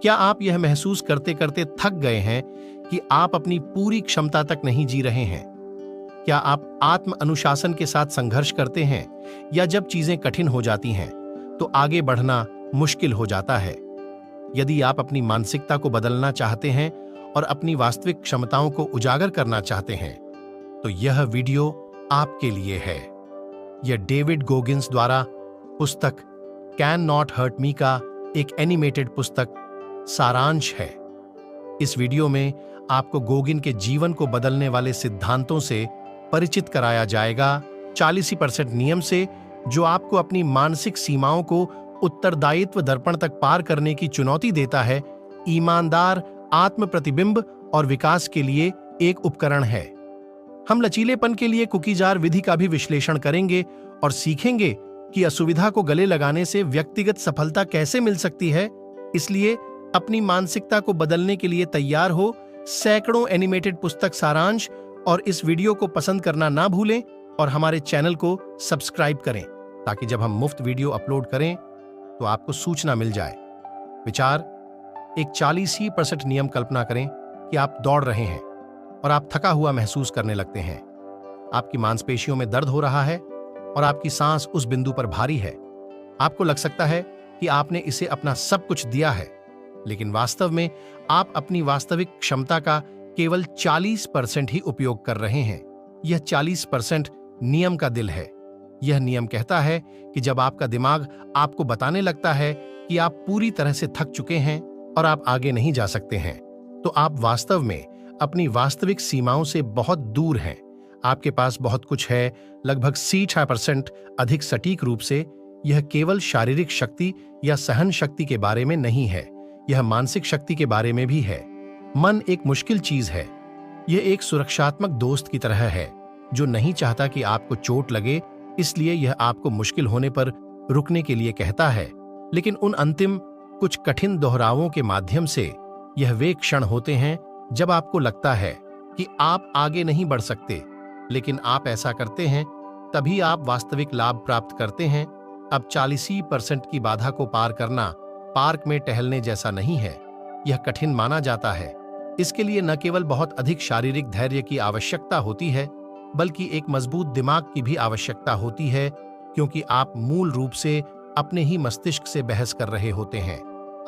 क्या आप यह महसूस करते करते थक गए हैं कि आप अपनी पूरी क्षमता तक नहीं जी रहे हैं? क्या आप आत्म अनुशासन के साथ संघर्ष करते हैं, या जब चीजें कठिन हो जाती हैं तो आगे बढ़ना मुश्किल हो जाता है? यदि आप अपनी मानसिकता को बदलना चाहते हैं और अपनी वास्तविक क्षमताओं को उजागर करना चाहते हैं, तो यह वीडियो आपके लिए है। यह डेविड गोगिंस द्वारा पुस्तक कैन नॉट हर्ट मी का एक एनिमेटेड पुस्तक सारांश है। इस वीडियो में आपको गोगिन के जीवन को बदलने वाले सिद्धांतों से परिचित कराया जाएगा, 40% नियम से, जो आपको अपनी मानसिक सीमाओं को उत्तरदायित्व दर्पण तक पार करने की चुनौती देता है। ईमानदार आत्म प्रतिबिंब और विकास के लिए एक उपकरण है। हम लचीलेपन के लिए कुकी जार विधि का भी विश्लेषण करेंगे और सीखेंगे कि असुविधा को गले लगाने से व्यक्तिगत सफलता कैसे मिल सकती है। इसलिए अपनी मानसिकता को बदलने के लिए तैयार हो। सैकड़ों एनिमेटेड पुस्तक सारांश और इस वीडियो को पसंद करना ना भूलें और हमारे चैनल को सब्सक्राइब करें, ताकि जब हम मुफ्त वीडियो अपलोड करें तो आपको सूचना मिल जाए। विचार: एक 40% नियम कल्पना करें कि आप दौड़ रहे हैं और आप थका हुआ महसूस करने लगते हैं। आपकी मांसपेशियों में दर्द हो रहा है और आपकी सांस उस बिंदु पर भारी है। आपको लग सकता है कि आपने इसे अपना सब कुछ दिया है, लेकिन वास्तव में आप अपनी वास्तविक क्षमता का केवल 40% ही उपयोग कर रहे हैं। यह 40% नियम का दिल है। यह नियम कहता है कि जब आपका दिमाग आपको बताने लगता है कि आप पूरी तरह से थक चुके हैं और आप आगे नहीं जा सकते हैं, तो आप वास्तव में अपनी वास्तविक सीमाओं से बहुत दूर हैं। आपके पास बहुत कुछ है, लगभग 60% अधिक सटीक रूप से। यह केवल शारीरिक शक्ति या सहन शक्ति के बारे में नहीं है, यह मानसिक शक्ति के बारे में भी है। मन एक मुश्किल चीज है। यह एक सुरक्षात्मक दोस्त की तरह है जो नहीं चाहता कि आपको चोट लगे, इसलिए यह आपको मुश्किल होने पर रुकने के लिए कहता है। लेकिन उन अंतिम कुछ कठिन दोहरावों के माध्यम से यह वे क्षण होते हैं जब आपको लगता है कि आप आगे नहीं बढ़ सकते, लेकिन आप ऐसा करते हैं, तभी आप वास्तविक लाभ प्राप्त करते हैं। अब 40% की बाधा को पार करना पार्क में टहलने जैसा नहीं है। यह कठिन माना जाता है। इसके लिए न केवल बहुत अधिक शारीरिक धैर्य की आवश्यकता होती है, बल्कि एक मजबूत दिमाग की भी आवश्यकता होती है, क्योंकि आप मूल रूप से अपने ही मस्तिष्क से बहस कर रहे होते हैं।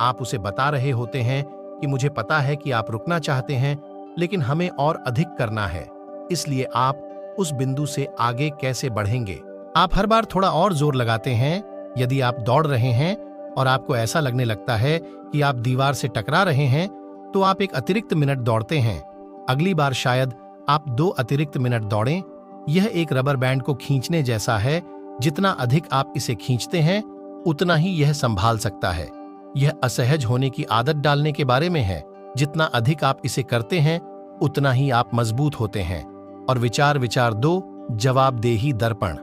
आप उसे बता रहे होते हैं कि मुझे पता है कि आप रुकना चाहते हैं, लेकिन हमें और अधिक करना है, इसलिए आप उस बिंदु से आगे कैसे बढ़ेंगे। आप हर बार थोड़ा और जोर लगाते हैं। यदि आप दौड़ रहे हैं और आपको ऐसा लगने लगता है कि आप दीवार से टकरा रहे हैं, तो आप एक अतिरिक्त मिनट दौड़ते हैं। अगली बार शायद आप 2 अतिरिक्त मिनट दौड़ें। यह एक रबर बैंड को खींचने जैसा है। जितना अधिक आप इसे खींचते हैं, उतना ही यह संभाल सकता है। यह असहज होने की आदत डालने के बारे में है। जितना अधिक आप इसे करते हैं, उतना ही आप मजबूत होते हैं। और विचार 2, जवाबदेही दर्पण।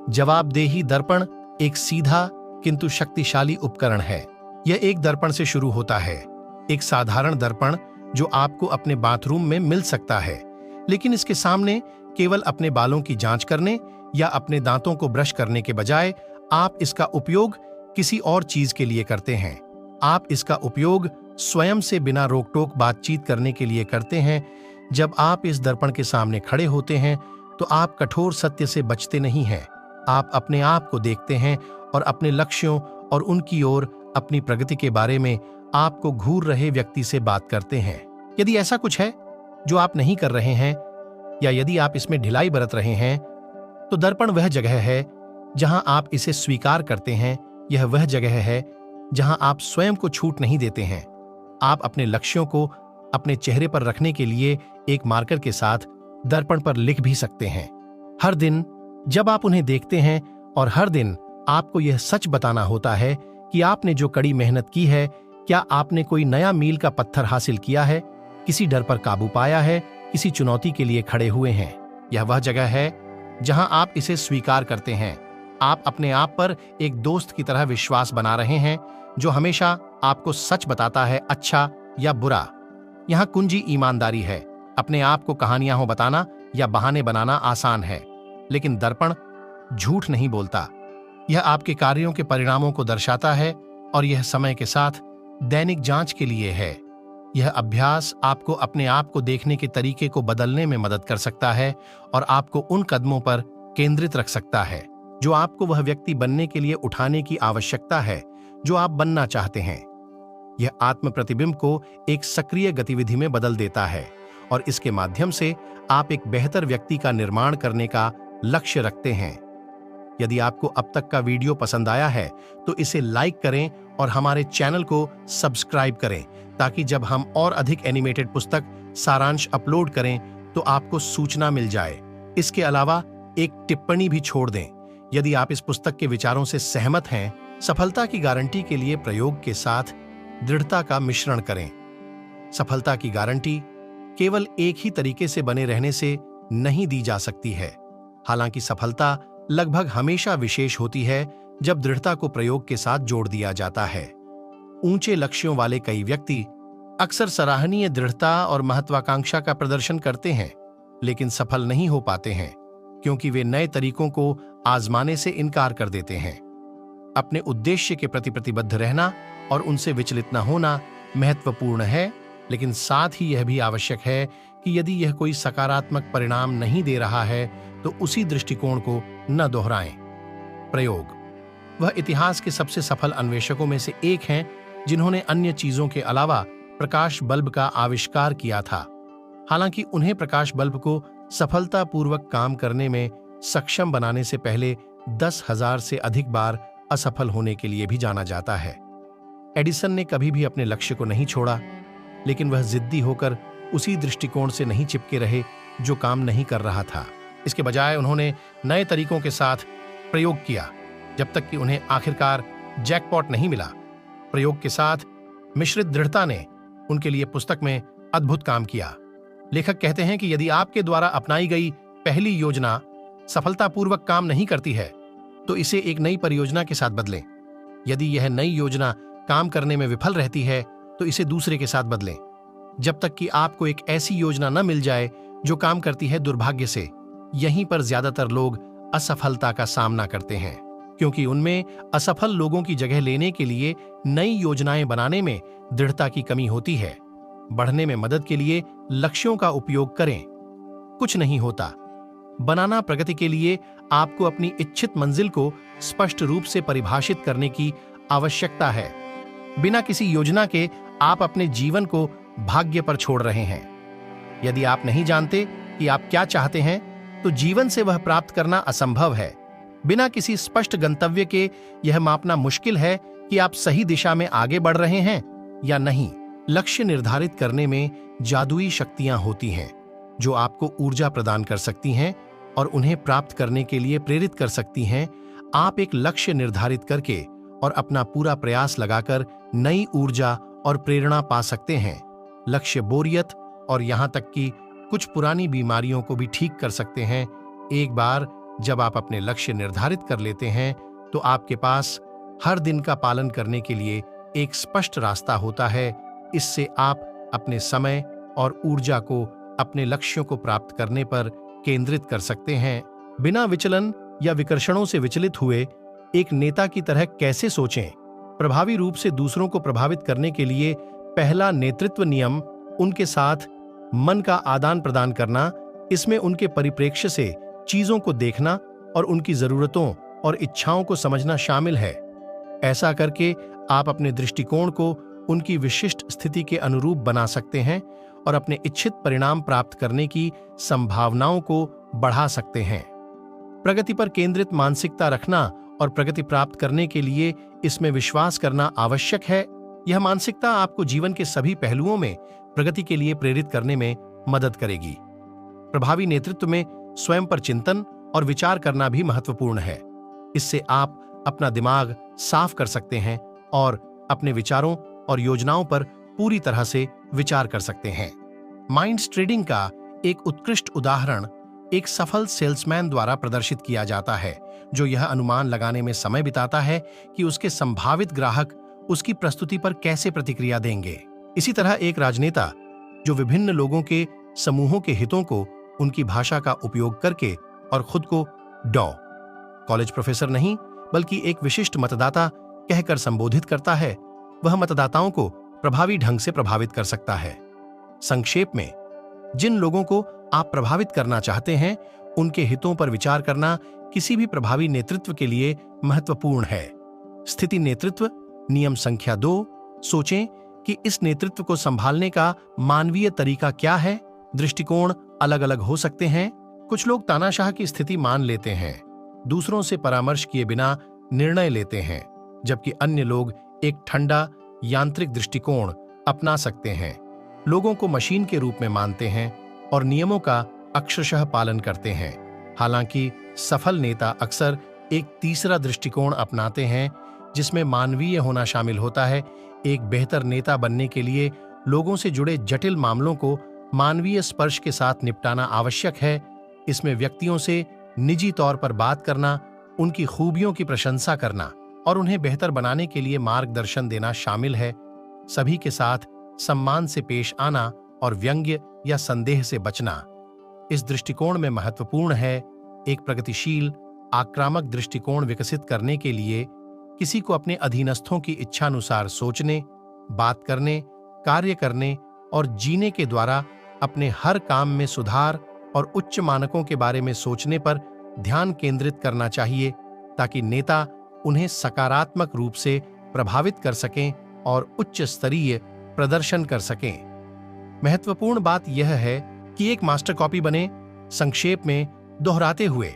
जवाबदेही दर्पण एक सीधा किंतु शक्तिशाली उपकरण है। यह एक दर्पण से शुरू होता है, एक साधारण दर्पण जो आपको अपने बाथरूम में मिल सकता है, लेकिन इसके सामने केवल अपने बालों की जांच करने या अपने दांतों को ब्रश करने के बजाय आप इसका उपयोग किसी और चीज के लिए करते हैं। आप इसका उपयोग स्वयं से बिना रोक-टोक बातचीत करने के लिए करते हैं। जब आप इस दर्पण के सामने खड़े होते हैं, तो आप कठोर सत्य से बचते नहीं हैं। आप अपने आप को देखते हैं और अपने लक्ष्यों और उनकी ओर अपनी प्रगति के बारे में आपको घूर रहे व्यक्ति से बात करते हैं। यदि ऐसा कुछ है जो आप नहीं कर रहे हैं, या यदि आप इसमें ढिलाई बरत रहे हैं, तो दर्पण वह जगह है जहां आप इसे स्वीकार करते हैं। यह वह जगह है जहां आप स्वयं को छूट नहीं देते हैं। आप अपने लक्ष्यों को अपने चेहरे पर रखने के लिए एक मार्कर के साथ दर्पण पर लिख भी सकते हैं। हर दिन जब आप उन्हें देखते हैं, और हर दिन आपको यह सच बताना होता है कि आपने जो कड़ी मेहनत की है, क्या आपने कोई नया मील का पत्थर हासिल किया है, किसी डर पर काबू पाया है, किसी चुनौती के लिए खड़े हुए हैं। यह वह जगह है जहां आप इसे स्वीकार करते हैं। आप अपने आप पर एक दोस्त की तरह विश्वास बना रहे हैं जो हमेशा आपको सच बताता है, अच्छा या बुरा। यहां कुंजी ईमानदारी है। अपने आप को कहानियां हो बताना या बहाने बनाना आसान है, लेकिन दर्पण झूठ नहीं बोलता। यह आपके कार्यों के परिणामों को दर्शाता है, और यह समय के साथ दैनिक जांच के लिए है। यह अभ्यास आपको अपने आप को देखने के तरीके को बदलने में मदद कर सकता है और आपको उन कदमों पर केंद्रित रख सकता है जो आपको वह व्यक्ति बनने के लिए उठाने की आवश्यकता है जो आप बनना चाहते हैं। यह आत्म प्रतिबिंब को एक सक्रिय गतिविधि में बदल देता है और इसके माध्यम से आप एक बेहतर व्यक्ति का निर्माण करने का लक्ष्य रखते हैं। यदि आपको अब तक का वीडियो पसंद आया है तो इसे लाइक करें और हमारे चैनल को सब्सक्राइब करें ताकि जब हम और अधिक एनिमेटेड पुस्तक सारांश अपलोड करें तो आपको सूचना मिल जाए। इसके अलावा एक टिप्पणी भी छोड़ दें। यदि आप इस पुस्तक के विचारों से सहमत हैं, सफलता की गारंटी के लिए प्रयोग के साथ दृढ़ता का मिश्रण करें। सफलता की गारंटी केवल एक ही तरीके से बने रहने से नहीं दी जा सकती है। हालांकि सफलता लगभग हमेशा विशेष होती है जब दृढ़ता को प्रयोग के साथ जोड़ दिया जाता है। ऊंचे लक्ष्यों वाले कई व्यक्ति अक्सर सराहनीय दृढ़ता और महत्वाकांक्षा का प्रदर्शन करते हैं, लेकिन सफल नहीं हो पाते हैं क्योंकि वे नए तरीकों को आजमाने से इनकार कर देते हैं। अपने उद्देश्य के प्रति प्रतिबद्ध रहना और उनसे विचलित न होना महत्वपूर्ण है, लेकिन साथ ही यह भी आवश्यक है कि यदि यह कोई सकारात्मक परिणाम नहीं दे रहा है तो उसी दृष्टिकोण को न दोहराएं। प्रयोग। वह इतिहास के सबसे सफल अन्वेषकों में से एक हैं जिन्होंने अन्य चीजों के अलावा प्रकाश बल्ब का आविष्कार किया था। हालांकि उन्हें प्रकाश बल्ब को सफलतापूर्वक काम करने में सक्षम बनाने से पहले 10,000 से अधिक बार असफल होने के लिए भी जाना जाता है। एडिसन ने कभी भी अपने लक्ष्य को नहीं छोड़ा, लेकिन वह जिद्दी होकर उसी दृष्टिकोण से नहीं चिपके रहे जो काम नहीं कर रहा था। इसके बजाय उन्होंने नए तरीकों के साथ प्रयोग किया जब तक कि उन्हें आखिरकार जैकपॉट नहीं मिला। प्रयोग के साथ मिश्रित दृढ़ता ने उनके लिए पुस्तक में अद्भुत काम किया। लेखक कहते हैं कि यदि आपके द्वारा अपनाई गई पहली योजना सफलतापूर्वक काम नहीं करती है तो इसे एक नई परियोजना के साथ बदलें। यदि यह नई योजना काम करने में विफल रहती है तो इसे दूसरे के साथ बदलें, जब तक कि आपको एक ऐसी योजना न मिल जाए जो काम करती है। दुर्भाग्य से यहीं पर ज्यादातर लोग असफलता का सामना करते हैं, क्योंकि उनमें असफल लोगों की जगह लेने के लिए नई योजनाएं बनाने में दृढ़ता की कमी होती है। बढ़ने में मदद के लिए लक्ष्यों का उपयोग करें। कुछ नहीं होता। बनाना प्रगति के लिए आपको अपनी इच्छित मंजिल को स्पष्ट रूप से परिभाषित करने की आवश्यकता है। बिना किसी योजना के आप अपने जीवन को भाग्य पर छोड़ रहे हैं। यदि आप नहीं जानते कि आप क्या चाहते हैं तो जीवन से वह प्राप्त करना असंभव है। बिना किसी स्पष्ट गंतव्य के यह मापना मुश्किल है कि आप सही दिशा में आगे बढ़ रहे हैं या नहीं। लक्ष्य निर्धारित करने में जादुई शक्तियां होती हैं जो आपको ऊर्जा प्रदान कर सकती हैं और उन्हें प्राप्त करने के लिए प्रेरित कर सकती हैं। आप एक लक्ष्य निर्धारित करके और अपना पूरा प्रयास लगाकर नई ऊर्जा और प्रेरणा पा सकते हैं। लक्ष्य बोरियत और यहां तक कि कुछ पुरानी बीमारियों को भी ठीक कर सकते हैं। एक बार जब आप अपने लक्ष्य निर्धारित कर लेते हैं तो आपके पास हर दिन का पालन करने के लिए एक स्पष्ट रास्ता होता है। इससे आप अपने समय और ऊर्जा को अपने लक्ष्यों को प्राप्त करने पर केंद्रित कर सकते हैं। बिना विचलन या विकर्षणों से विचलित हुए एक नेता की तरह कैसे सोचें। प्रभावी रूप से दूसरों को प्रभावित करने के लिए पहला नेतृत्व नियम उनके साथ मन का आदान प्रदान करना। इसमें उनके परिप्रेक्ष्य से चीजों को देखना और उनकी जरूरतों और इच्छाओं को समझना शामिल है। ऐसा करके आप अपने दृष्टिकोण को उनकी विशिष्ट स्थिति के अनुरूप बना सकते हैं और अपने इच्छित परिणाम प्राप्त करने की संभावनाओं को बढ़ा सकते हैं। प्रगति पर केंद्रित मानसिकता रखना और प्रगति प्राप्त करने के लिए इसमें विश्वास करना आवश्यक है। यह मानसिकता आपको जीवन के सभी पहलुओं में प्रगति के लिए प्रेरित करने में मदद करेगी। प्रभावी नेतृत्व में स्वयं पर चिंतन और विचार करना भी महत्वपूर्ण है। इससे आप अपना दिमाग साफ कर सकते हैं और अपने विचारों और योजनाओं पर पूरी तरह से विचार कर सकते हैं। माइंड्स ट्रेडिंग का एक उत्कृष्ट उदाहरण एक सफल सेल्समैन द्वारा प्रदर्शित किया जाता है, जो यह अनुमान लगाने में समय बिताता है कि उसके संभावित ग्राहक उसकी प्रस्तुति पर कैसे प्रतिक्रिया देंगे। इसी तरह एक राजनेता जो विभिन्न लोगों के समूहों के हितों को उनकी भाषा का उपयोग करके और खुद को कॉलेज प्रोफेसर नहीं बल्कि एक विशिष्ट मतदाता कहकर संबोधित करता है, वह मतदाताओं को प्रभावी ढंग से प्रभावित कर सकता है। संक्षेप में, जिन लोगों को आप प्रभावित करना चाहते हैं, उनके हितों पर विचार करना किसी भी प्रभावी नेतृत्व के लिए महत्वपूर्ण है। स्थिति नेतृत्व नियम संख्या 2, सोचें कि इस नेतृत्व को संभालने का मानवीय तरीका क्या है। दृष्टिकोण अलग अलग हो सकते हैं। कुछ लोग तानाशाह की स्थिति मान लेते हैं, दूसरों से परामर्श किए बिना निर्णय लेते हैं, जबकि अन्य लोग एक ठंडा यांत्रिक दृष्टिकोण अपना सकते हैं। लोगों को मशीन के रूप में मानते हैं और नियमों का अक्षरशः पालन करते हैं। हालांकि सफल नेता अक्सर एक तीसरा दृष्टिकोण अपनाते हैं, जिसमें मानवीय होना शामिल होता है। एक बेहतर नेता बनने के लिए लोगों से जुड़े जटिल मामलों को मानवीय स्पर्श के साथ निपटाना आवश्यक है। इसमें व्यक्तियों से निजी तौर पर बात करना, उनकी खूबियों की प्रशंसा करना और उन्हें बेहतर बनाने के लिए मार्गदर्शन देना शामिल है। सभी के साथ सम्मान से पेश आना और व्यंग्य या संदेह से बचना इस दृष्टिकोण में महत्वपूर्ण है। एक प्रगतिशील, आक्रामक दृष्टिकोण विकसित करने के लिए किसी को अपने अधीनस्थों की इच्छानुसार सोचने, बात करने, कार्य करने और जीने के द्वारा अपने हर काम में सुधार और उच्च मानकों के बारे में सोचने पर ध्यान केंद्रित करना चाहिए, ताकि नेता उन्हें सकारात्मक रूप से प्रभावित कर सकें और उच्च स्तरीय प्रदर्शन कर सकें। महत्वपूर्ण बात यह है कि एक मास्टर कॉपी बने। संक्षेप में दोहराते हुए,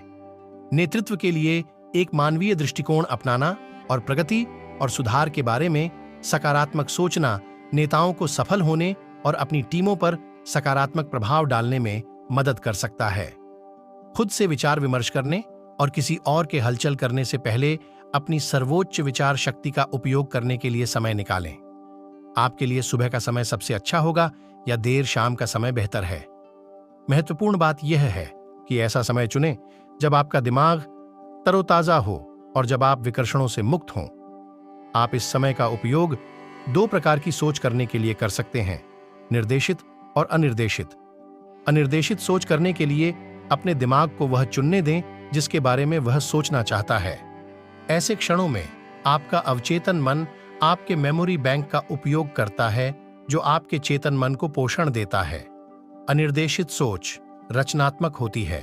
नेतृत्व के लिए एक मानवीय दृष्टिकोण अपनाना और प्रगति और सुधार के बारे में सकारात्मक सोचना नेताओं को सफल होने और अपनी टीमों पर सकारात्मक प्रभाव डालने में मदद कर सकता है। खुद से विचार विमर्श करने और किसी और के हलचल करने से पहले अपनी सर्वोच्च विचार शक्ति का उपयोग करने के लिए समय निकालें। आपके लिए सुबह का समय सबसे अच्छा होगा या देर शाम का समय बेहतर है। महत्वपूर्ण बात यह है कि ऐसा समय चुनें जब आपका दिमाग तरोताजा हो और जब आप विकर्षणों से मुक्त हों। आप इस समय का उपयोग 2 प्रकार की सोच करने के लिए कर सकते हैं, निर्देशित और अनिर्देशित। अनिर्देशित सोच करने के लिए अपने दिमाग को वह चुनने दें जिसके बारे में वह सोचना चाहता है। ऐसे क्षणों में आपका अवचेतन मन आपके मेमोरी बैंक का उपयोग करता है, जो आपके चेतन मन को पोषण देता है। अनिर्देशित सोच रचनात्मक होती है।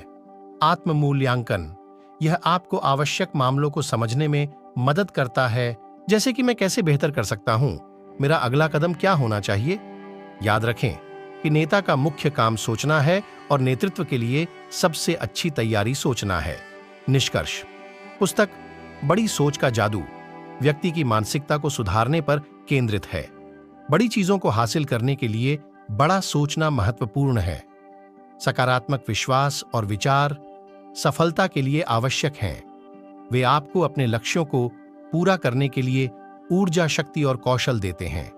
आत्म मूल्यांकन, यह आपको आवश्यक मामलों को समझने में मदद करता है, जैसे कि मैं कैसे बेहतर कर सकता हूं, मेरा अगला कदम क्या होना चाहिए। याद रखें कि नेता का मुख्य काम सोचना है और नेतृत्व के लिए सबसे अच्छी तैयारी सोचना है। निष्कर्ष, पुस्तक बड़ी सोच का जादू व्यक्ति की मानसिकता को सुधारने पर केंद्रित है। बड़ी चीजों को हासिल करने के लिए बड़ा सोचना महत्वपूर्ण है। सकारात्मक विश्वास और विचार सफलता के लिए आवश्यक हैं। वे आपको अपने लक्ष्यों को पूरा करने के लिए ऊर्जा, शक्ति और कौशल देते हैं।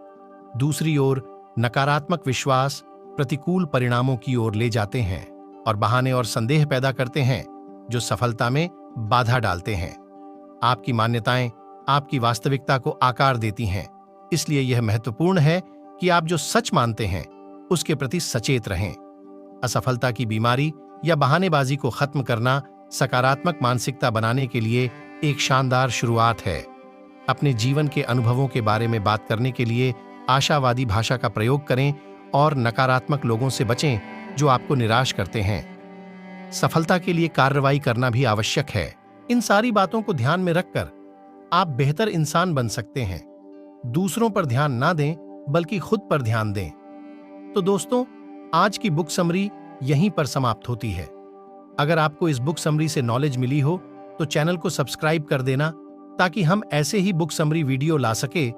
दूसरी ओर नकारात्मक विश्वास प्रतिकूल परिणामों की ओर ले जाते हैं और बहाने और संदेह पैदा करते हैं, जो सफलता में बाधा डालते हैं। आपकी मान्यताएं आपकी वास्तविकता को आकार देती हैं, इसलिए यह महत्वपूर्ण है कि आप जो सच मानते हैं उसके प्रति सचेत रहें। असफलता की बीमारी या बहानेबाजी को खत्म करना सकारात्मक मानसिकता बनाने के लिए एक शानदार शुरुआत है। अपने जीवन के अनुभवों के बारे में बात करने के लिए आशावादी भाषा का प्रयोग करें और नकारात्मक लोगों से बचें जो आपको निराश करते हैं। सफलता के लिए कार्रवाई करना भी आवश्यक है। इन सारी बातों को ध्यान में रखकर आप बेहतर इंसान बन सकते हैं। दूसरों पर ध्यान ना दें, बल्कि खुद पर ध्यान दें। तो दोस्तों, आज की बुक समरी यहीं पर समाप्त होती है। अगर आपको इस बुक समरी से नॉलेज मिली हो तो चैनल को सब्सक्राइब कर देना, ताकि हम ऐसे ही बुक समरी वीडियो ला सके